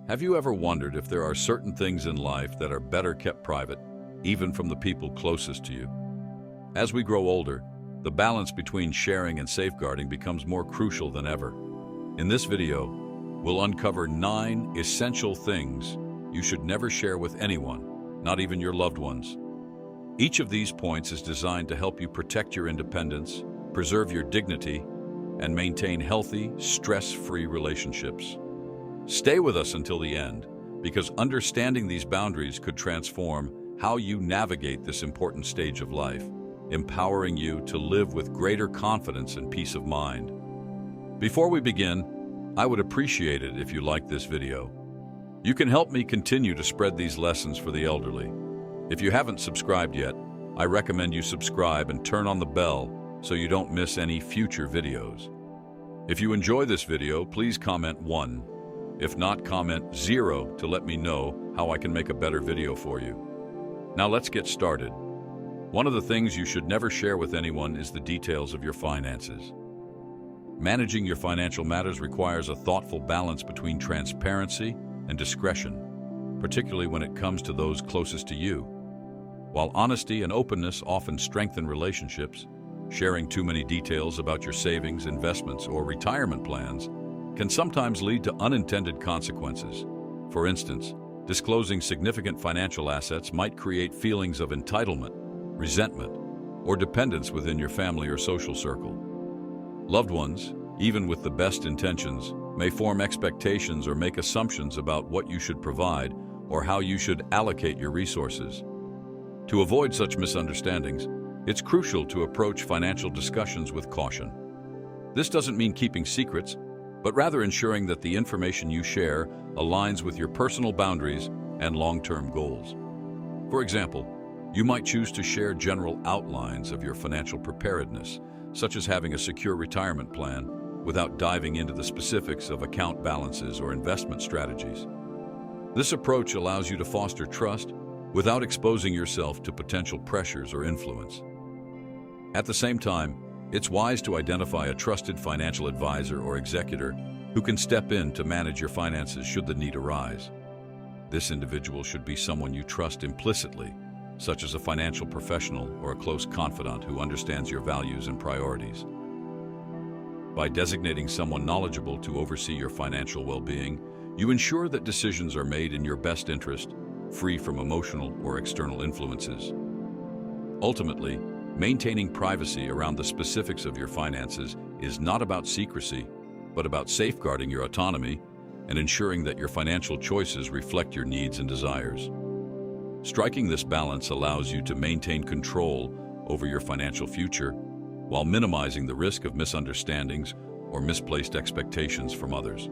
Have you ever wondered if there are certain things in life that are better kept private, even from the people closest to you? As we grow older, the balance between sharing and safeguarding becomes more crucial than ever. In this video, we'll uncover 9 essential things you should never share with anyone, not even your loved ones. Each of these points is designed to help you protect your independence, preserve your dignity, and maintain healthy, stress-free relationships. Stay with us until the end, because understanding these boundaries could transform how you navigate this important stage of life, empowering you to live with greater confidence and peace of mind. Before we begin, I would appreciate it if you liked this video. You can help me continue to spread these lessons for the elderly. If you haven't subscribed yet, I recommend you subscribe and turn on the bell so you don't miss any future videos. If you enjoy this video, please comment 1. If not, comment 0 to let me know how I can make a better video for you. Now let's get started. One of the things you should never share with anyone is the details of your finances. Managing your financial matters requires a thoughtful balance between transparency and discretion, particularly when it comes to those closest to you. While honesty and openness often strengthen relationships, sharing too many details about your savings, investments, or retirement plans can sometimes lead to unintended consequences. For instance, disclosing significant financial assets might create feelings of entitlement, resentment, or dependence within your family or social circle. Loved ones, even with the best intentions, may form expectations or make assumptions about what you should provide or how you should allocate your resources. To avoid such misunderstandings, it's crucial to approach financial discussions with caution. This doesn't mean keeping secrets, but rather ensuring that the information you share aligns with your personal boundaries and long-term goals. For example, you might choose to share general outlines of your financial preparedness, such as having a secure retirement plan, without diving into the specifics of account balances or investment strategies. This approach allows you to foster trust without exposing yourself to potential pressures or influence. At the same time, it's wise to identify a trusted financial advisor or executor who can step in to manage your finances should the need arise. This individual should be someone you trust implicitly, such as a financial professional or a close confidant who understands your values and priorities. By designating someone knowledgeable to oversee your financial well-being, you ensure that decisions are made in your best interest, free from emotional or external influences. Ultimately, maintaining privacy around the specifics of your finances is not about secrecy, but about safeguarding your autonomy and ensuring that your financial choices reflect your needs and desires. Striking this balance allows you to maintain control over your financial future while minimizing the risk of misunderstandings or misplaced expectations from others.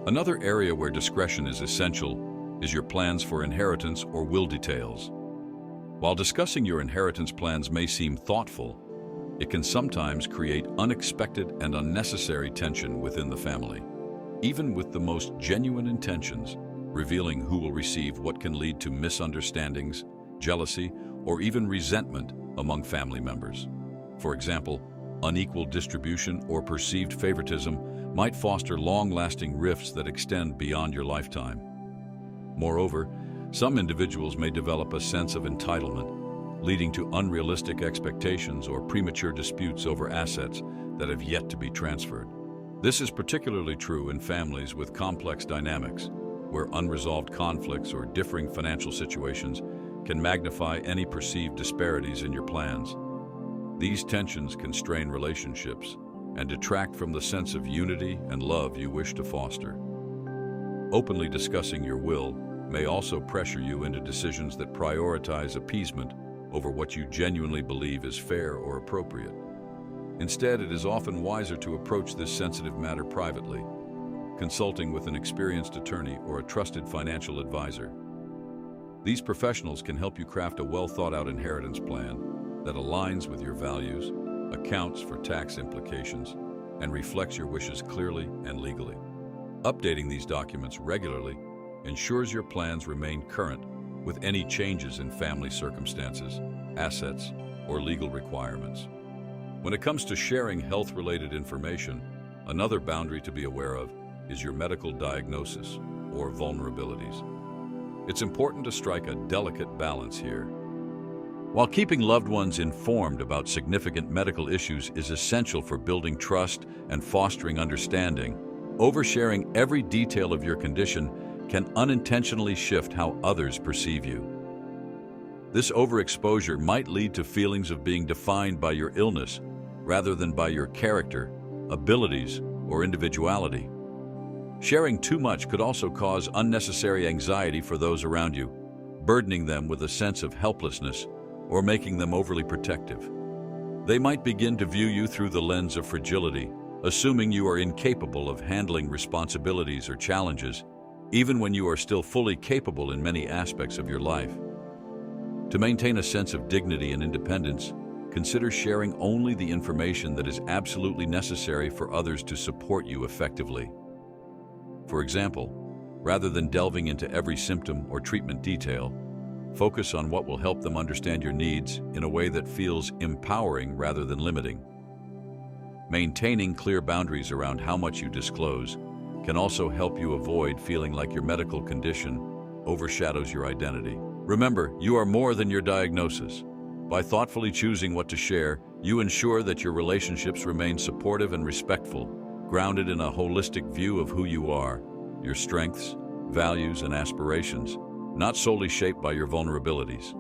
Another area where discretion is essential is your plans for inheritance or will details. While discussing your inheritance plans may seem thoughtful, it can sometimes create unexpected and unnecessary tension within the family. Even with the most genuine intentions, revealing who will receive what can lead to misunderstandings, jealousy, or even resentment among family members. For example, unequal distribution or perceived favoritism might foster long-lasting rifts that extend beyond your lifetime. Moreover, some individuals may develop a sense of entitlement, leading to unrealistic expectations or premature disputes over assets that have yet to be transferred. This is particularly true in families with complex dynamics, where unresolved conflicts or differing financial situations can magnify any perceived disparities in your plans. These tensions can strain relationships and detract from the sense of unity and love you wish to foster. Openly discussing your will may also pressure you into decisions that prioritize appeasement over what you genuinely believe is fair or appropriate. Instead, it is often wiser to approach this sensitive matter privately, consulting with an experienced attorney or a trusted financial advisor. These professionals can help you craft a well-thought-out inheritance plan that aligns with your values, accounts for tax implications, and reflects your wishes clearly and legally. Updating these documents regularly ensures your plans remain current with any changes in family circumstances, assets, or legal requirements. When it comes to sharing health-related information, another boundary to be aware of is your medical diagnosis. or vulnerabilities. It's important to strike a delicate balance here. While keeping loved ones informed about significant medical issues is essential for building trust and fostering understanding, oversharing every detail of your condition can unintentionally shift how others perceive you. This overexposure might lead to feelings of being defined by your illness rather than by your character, abilities, or individuality. Sharing too much could also cause unnecessary anxiety for those around you, burdening them with a sense of helplessness or making them overly protective. They might begin to view you through the lens of fragility, assuming you are incapable of handling responsibilities or challenges, even when you are still fully capable in many aspects of your life. To maintain a sense of dignity and independence, consider sharing only the information that is absolutely necessary for others to support you effectively. For example, rather than delving into every symptom or treatment detail, focus on what will help them understand your needs in a way that feels empowering rather than limiting. Maintaining clear boundaries around how much you disclose can also help you avoid feeling like your medical condition overshadows your identity. Remember, you are more than your diagnosis. By thoughtfully choosing what to share, you ensure that your relationships remain supportive and respectful, grounded in a holistic view of who you are, your strengths, values, and aspirations, not solely shaped by your vulnerabilities.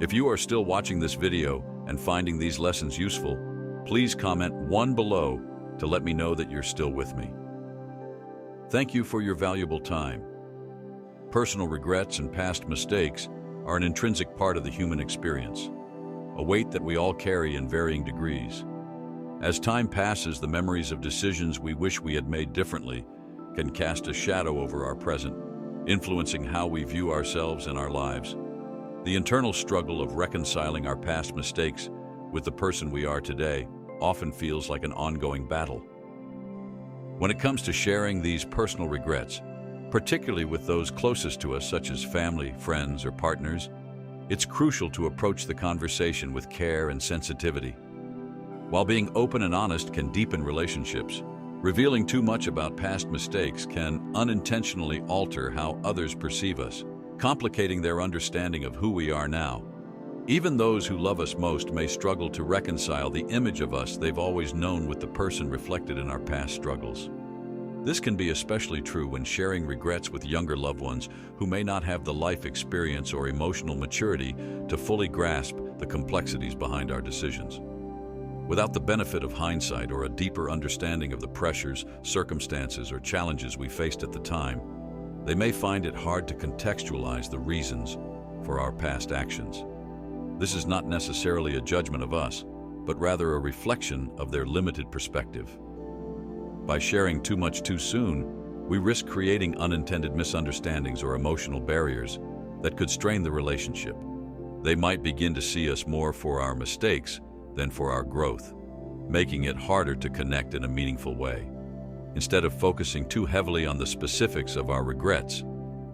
If you are still watching this video and finding these lessons useful, please comment 1 below to let me know that you're still with me. Thank you for your valuable time. Personal regrets and past mistakes are an intrinsic part of the human experience, a weight that we all carry in varying degrees. As time passes, the memories of decisions we wish we had made differently can cast a shadow over our present, influencing how we view ourselves and our lives. The internal struggle of reconciling our past mistakes with the person we are today often feels like an ongoing battle. When it comes to sharing these personal regrets, particularly with those closest to us such as family, friends, or partners, it's crucial to approach the conversation with care and sensitivity. While being open and honest can deepen relationships, revealing too much about past mistakes can unintentionally alter how others perceive us, complicating their understanding of who we are now. Even those who love us most may struggle to reconcile the image of us they've always known with the person reflected in our past struggles. This can be especially true when sharing regrets with younger loved ones who may not have the life experience or emotional maturity to fully grasp the complexities behind our decisions. Without the benefit of hindsight or a deeper understanding of the pressures, circumstances, or challenges we faced at the time, they may find it hard to contextualize the reasons for our past actions. This is not necessarily a judgment of us, but rather a reflection of their limited perspective. By sharing too much too soon, we risk creating unintended misunderstandings or emotional barriers that could strain the relationship. They might begin to see us more for our mistakes than for our growth, making it harder to connect in a meaningful way. Instead of focusing too heavily on the specifics of our regrets,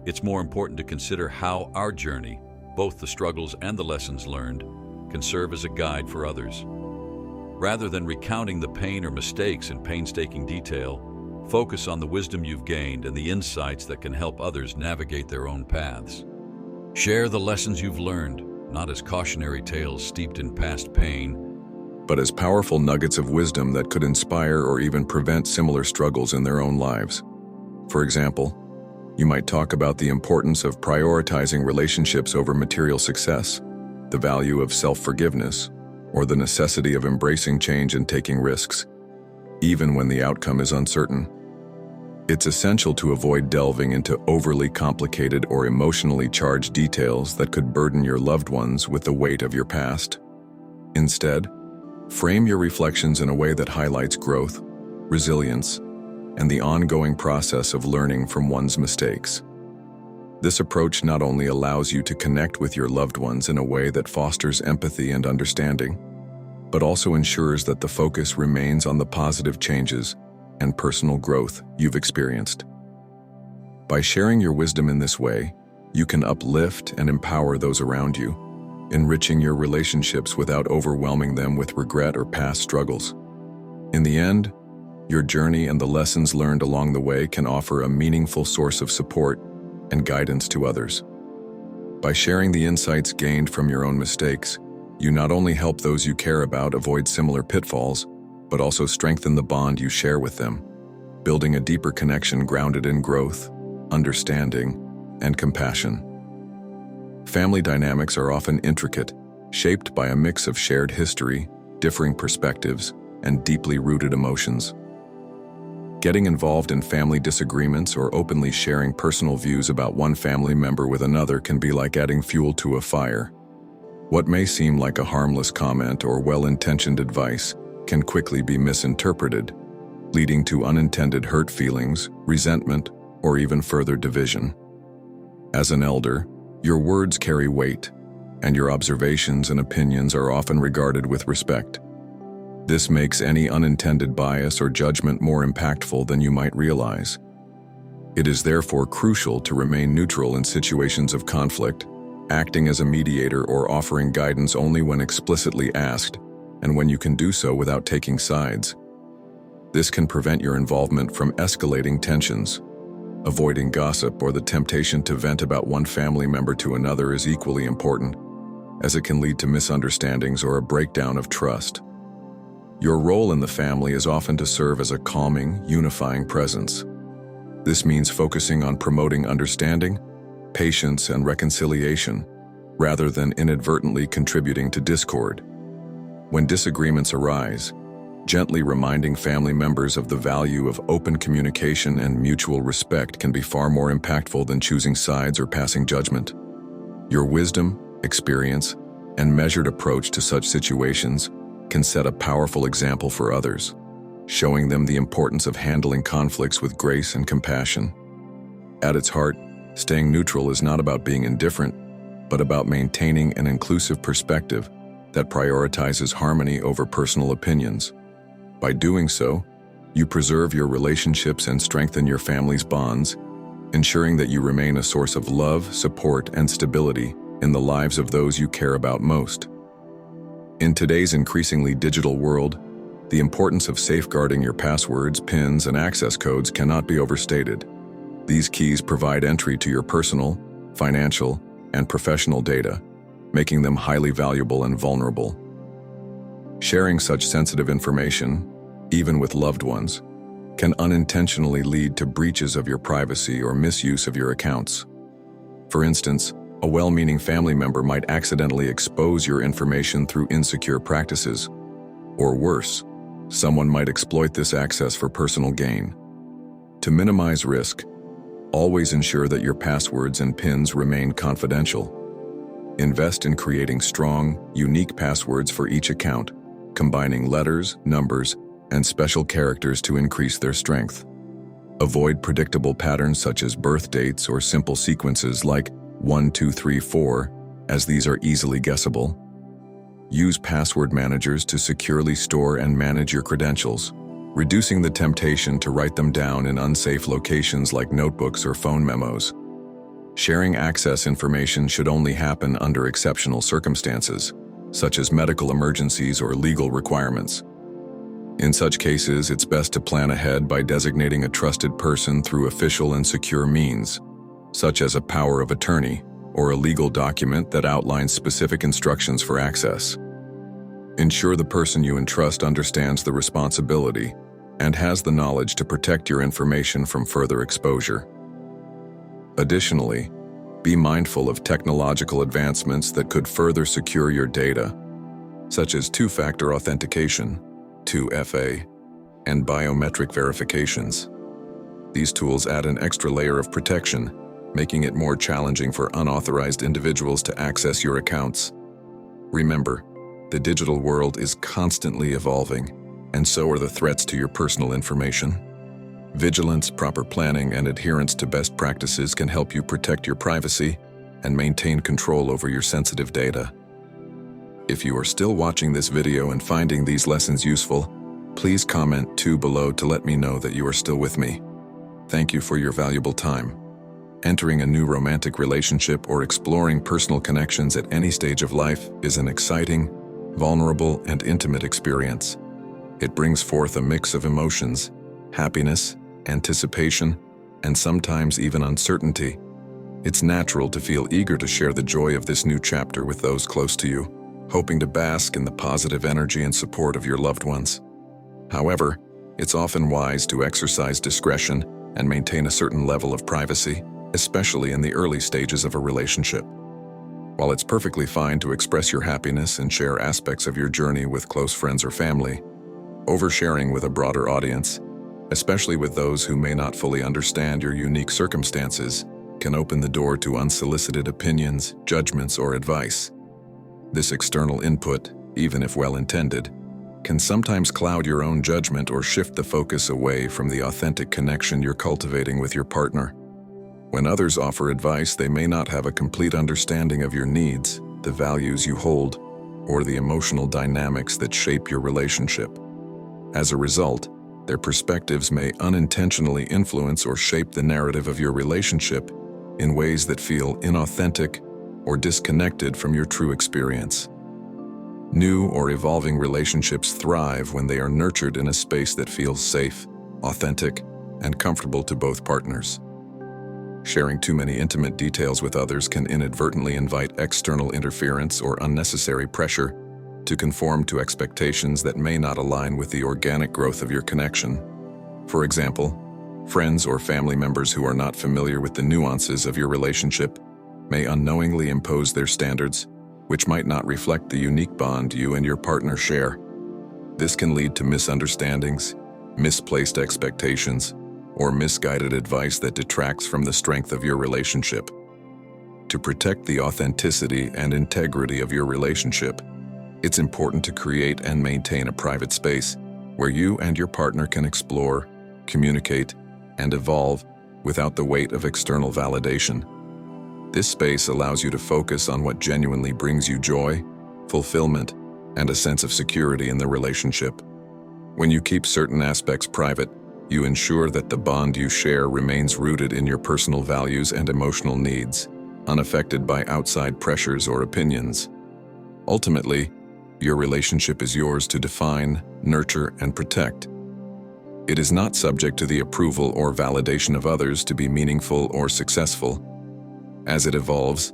it's more important to consider how our journey, both the struggles and the lessons learned, can serve as a guide for others. Rather than recounting the pain or mistakes in painstaking detail, focus on the wisdom you've gained and the insights that can help others navigate their own paths. Share the lessons you've learned, not as cautionary tales steeped in past pain, but as powerful nuggets of wisdom that could inspire or even prevent similar struggles in their own lives. For example, you might talk about the importance of prioritizing relationships over material success, the value of self-forgiveness, or the necessity of embracing change and taking risks, even when the outcome is uncertain. It's essential to avoid delving into overly complicated or emotionally charged details that could burden your loved ones with the weight of your past. Instead, frame your reflections in a way that highlights growth, resilience, and the ongoing process of learning from one's mistakes. This approach not only allows you to connect with your loved ones in a way that fosters empathy and understanding, but also ensures that the focus remains on the positive changes and personal growth you've experienced. By sharing your wisdom in this way, you can uplift and empower those around you, enriching your relationships without overwhelming them with regret or past struggles. In the end, Your journey and the lessons learned along the way can offer a meaningful source of support and guidance to others. By sharing the insights gained from your own mistakes, you not only help those you care about avoid similar pitfalls, but also strengthen the bond you share with them, building a deeper connection grounded in growth, understanding, and compassion. Family dynamics are often intricate, shaped by a mix of shared history, differing perspectives, and deeply rooted emotions. Getting involved in family disagreements or openly sharing personal views about one family member with another can be like adding fuel to a fire. What may seem like a harmless comment or well-intentioned advice can quickly be misinterpreted, leading to unintended hurt feelings, resentment, or even further division. As an elder, your words carry weight, and your observations and opinions are often regarded with respect. This makes any unintended bias or judgment more impactful than you might realize. It is therefore crucial to remain neutral in situations of conflict, acting as a mediator or offering guidance only when explicitly asked, and when you can do so without taking sides. This can prevent your involvement from escalating tensions. Avoiding gossip or the temptation to vent about one family member to another is equally important, as it can lead to misunderstandings or a breakdown of trust. Your role in the family is often to serve as a calming, unifying presence. This means focusing on promoting understanding, patience, and reconciliation, rather than inadvertently contributing to discord. When disagreements arise, gently reminding family members of the value of open communication and mutual respect can be far more impactful than choosing sides or passing judgment. Your wisdom, experience, and measured approach to such situations can set a powerful example for others, showing them the importance of handling conflicts with grace and compassion. At its heart, staying neutral is not about being indifferent, but about maintaining an inclusive perspective that prioritizes harmony over personal opinions. By doing so, you preserve your relationships and strengthen your family's bonds, ensuring that you remain a source of love, support, and stability in the lives of those you care about most. In today's increasingly digital world, the importance of safeguarding your passwords, PINs, and access codes cannot be overstated. These keys provide entry to your personal, financial, and professional data, making them highly valuable and vulnerable. Sharing such sensitive information, even with loved ones, can unintentionally lead to breaches of your privacy or misuse of your accounts. For instance, a well-meaning family member might accidentally expose your information through insecure practices. Or worse, someone might exploit this access for personal gain. To minimize risk, always ensure that your passwords and PINs remain confidential. Invest in creating strong, unique passwords for each account, combining letters, numbers, and special characters to increase their strength. Avoid predictable patterns such as birth dates or simple sequences like 1, 2, 3, 4, as these are easily guessable. Use password managers to securely store and manage your credentials, reducing the temptation to write them down in unsafe locations like notebooks or phone memos. Sharing access information should only happen under exceptional circumstances, such as medical emergencies or legal requirements. In such cases, it's best to plan ahead by designating a trusted person through official and secure means, such as a power of attorney or a legal document that outlines specific instructions for access. Ensure the person you entrust understands the responsibility and has the knowledge to protect your information from further exposure. Additionally, be mindful of technological advancements that could further secure your data, such as two-factor authentication, 2FA, and biometric verifications. These tools add an extra layer of protection, making it more challenging for unauthorized individuals to access your accounts. Remember, the digital world is constantly evolving, and so are the threats to your personal information. Vigilance, proper planning, and adherence to best practices can help you protect your privacy and maintain control over your sensitive data. If you are still watching this video and finding these lessons useful, please comment below to let me know that you are still with me. Thank you for your valuable time. Entering a new romantic relationship or exploring personal connections at any stage of life is an exciting, vulnerable, and intimate experience. It brings forth a mix of emotions, happiness, anticipation, and sometimes even uncertainty. It's natural to feel eager to share the joy of this new chapter with those close to you, hoping to bask in the positive energy and support of your loved ones. However, it's often wise to exercise discretion and maintain a certain level of privacy, especially in the early stages of a relationship. While it's perfectly fine to express your happiness and share aspects of your journey with close friends or family, oversharing with a broader audience, especially with those who may not fully understand your unique circumstances, can open the door to unsolicited opinions, judgments, or advice. This external input, even if well-intended, can sometimes cloud your own judgment or shift the focus away from the authentic connection you're cultivating with your partner. When others offer advice, they may not have a complete understanding of your needs, the values you hold, or the emotional dynamics that shape your relationship. As a result, their perspectives may unintentionally influence or shape the narrative of your relationship in ways that feel inauthentic or disconnected from your true experience. New or evolving relationships thrive when they are nurtured in a space that feels safe, authentic, and comfortable to both partners. Sharing too many intimate details with others can inadvertently invite external interference or unnecessary pressure to conform to expectations that may not align with the organic growth of your connection. For example, friends or family members who are not familiar with the nuances of your relationship may unknowingly impose their standards, which might not reflect the unique bond you and your partner share. This can lead to misunderstandings, misplaced expectations, or misguided advice that detracts from the strength of your relationship. To protect the authenticity and integrity of your relationship, it's important to create and maintain a private space where you and your partner can explore, communicate, and evolve without the weight of external validation. This space allows you to focus on what genuinely brings you joy, fulfillment, and a sense of security in the relationship. When you keep certain aspects private, you ensure that the bond you share remains rooted in your personal values and emotional needs, unaffected by outside pressures or opinions. Ultimately, your relationship is yours to define, nurture, and protect. It is not subject to the approval or validation of others to be meaningful or successful. As it evolves,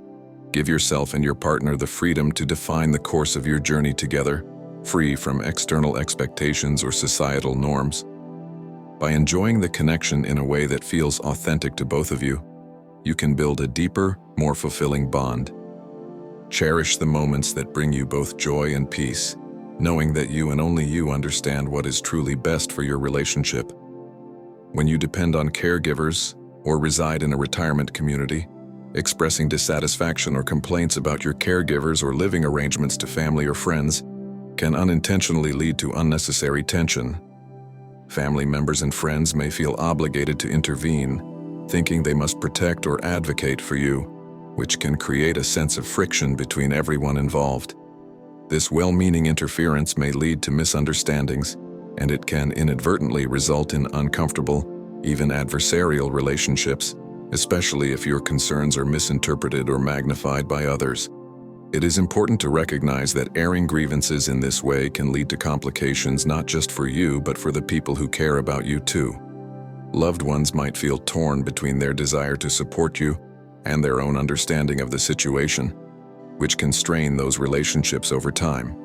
give yourself and your partner the freedom to define the course of your journey together, free from external expectations or societal norms. By enjoying the connection in a way that feels authentic to both of you, you can build a deeper, more fulfilling bond. Cherish the moments that bring you both joy and peace, knowing that you and only you understand what is truly best for your relationship. When you depend on caregivers or reside in a retirement community, expressing dissatisfaction or complaints about your caregivers or living arrangements to family or friends can unintentionally lead to unnecessary tension. Family members and friends may feel obligated to intervene, thinking they must protect or advocate for you, which can create a sense of friction between everyone involved. This well-meaning interference may lead to misunderstandings, and it can inadvertently result in uncomfortable, even adversarial relationships, especially if your concerns are misinterpreted or magnified by others. It is important to recognize that airing grievances in this way can lead to complications not just for you, but for the people who care about you too. Loved ones might feel torn between their desire to support you and their own understanding of the situation, which can strain those relationships over time.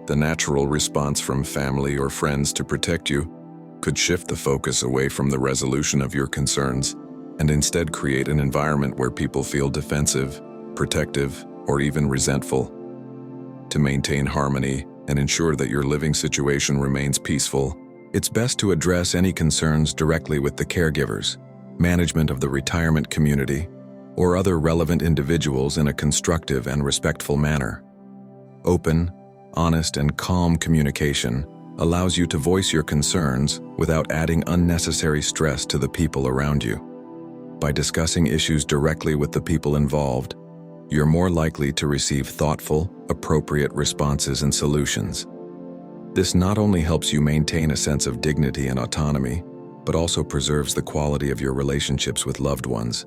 The natural response from family or friends to protect you could shift the focus away from the resolution of your concerns and instead create an environment where people feel defensive, protective, or even resentful. To maintain harmony and ensure that your living situation remains peaceful, it's best to address any concerns directly with the caregivers, management of the retirement community, or other relevant individuals in a constructive and respectful manner. Open, honest, and calm communication allows you to voice your concerns without adding unnecessary stress to the people around you. By discussing issues directly with the people involved, you're more likely to receive thoughtful, appropriate responses and solutions. This not only helps you maintain a sense of dignity and autonomy, but also preserves the quality of your relationships with loved ones,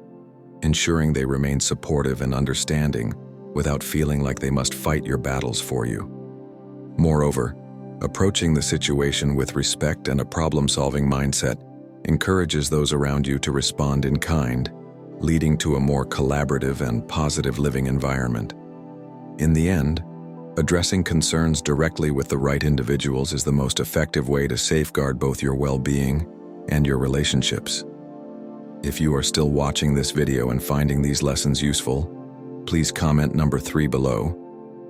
ensuring they remain supportive and understanding without feeling like they must fight your battles for you. Moreover, Approaching the situation with respect and a problem-solving mindset encourages those around you to respond in kind, leading to a more collaborative and positive living environment. In the end, addressing concerns directly with the right individuals is the most effective way to safeguard both your well-being and your relationships. If you are still watching this video and finding these lessons useful, please comment number 3 below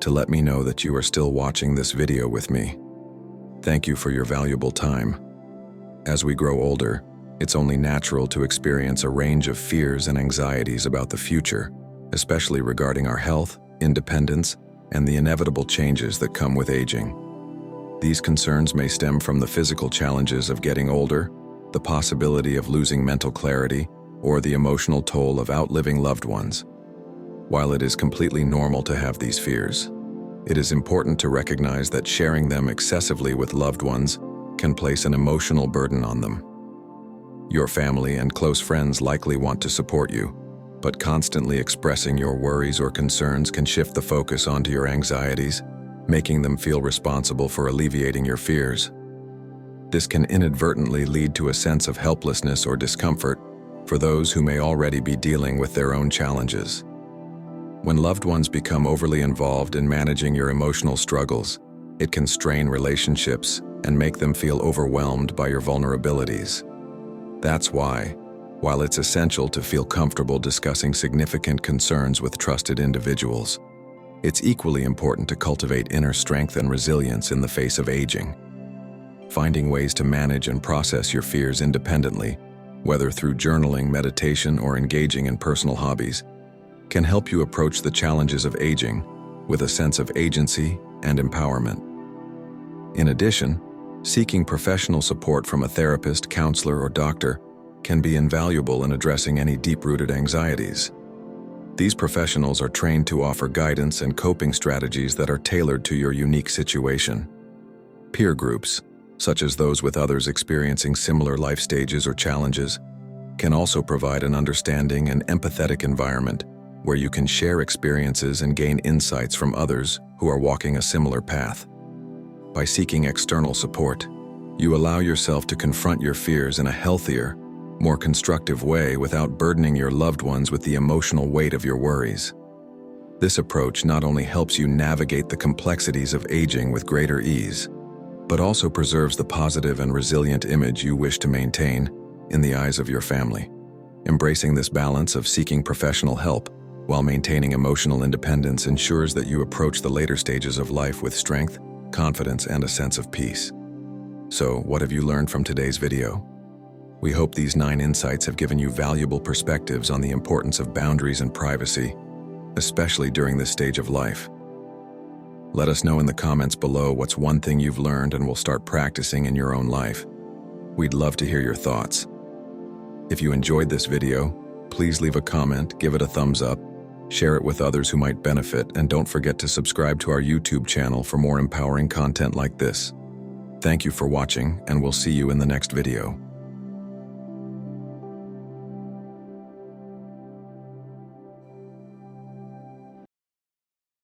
to let me know that you are still watching this video with me. Thank you for your valuable time. As we grow older, it's only natural to experience a range of fears and anxieties about the future, especially regarding our health, independence, and the inevitable changes that come with aging. These concerns may stem from the physical challenges of getting older, the possibility of losing mental clarity, or the emotional toll of outliving loved ones. While it is completely normal to have these fears, it is important to recognize that sharing them excessively with loved ones can place an emotional burden on them. Your family and close friends likely want to support you, but constantly expressing your worries or concerns can shift the focus onto your anxieties, making them feel responsible for alleviating your fears. This can inadvertently lead to a sense of helplessness or discomfort for those who may already be dealing with their own challenges. When loved ones become overly involved in managing your emotional struggles, it can strain relationships and make them feel overwhelmed by your vulnerabilities. That's why, while it's essential to feel comfortable discussing significant concerns with trusted individuals, it's equally important to cultivate inner strength and resilience in the face of aging. Finding ways to manage and process your fears independently, whether through journaling, meditation, or engaging in personal hobbies, can help you approach the challenges of aging with a sense of agency and empowerment. In addition, seeking professional support from a therapist, counselor, or doctor can be invaluable in addressing any deep-rooted anxieties. These professionals are trained to offer guidance and coping strategies that are tailored to your unique situation. Peer groups, such as those with others experiencing similar life stages or challenges, can also provide an understanding and empathetic environment where you can share experiences and gain insights from others who are walking a similar path. By seeking external support, you allow yourself to confront your fears in a healthier, more constructive way without burdening your loved ones with the emotional weight of your worries. This approach not only helps you navigate the complexities of aging with greater ease, but also preserves the positive and resilient image you wish to maintain in the eyes of your family. Embracing this balance of seeking professional help while maintaining emotional independence ensures that you approach the later stages of life with strength, confidence, and a sense of peace. So, what have you learned from today's video? We hope these 9 insights have given you valuable perspectives on the importance of boundaries and privacy, especially during this stage of life. Let us know in the comments below what's one thing you've learned and will start practicing in your own life. We'd love to hear your thoughts. If you enjoyed this video, please leave a comment, give it a thumbs up, share it with others who might benefit, and don't forget to subscribe to our YouTube channel for more empowering content like this. Thank you for watching, and we'll see you in the next video.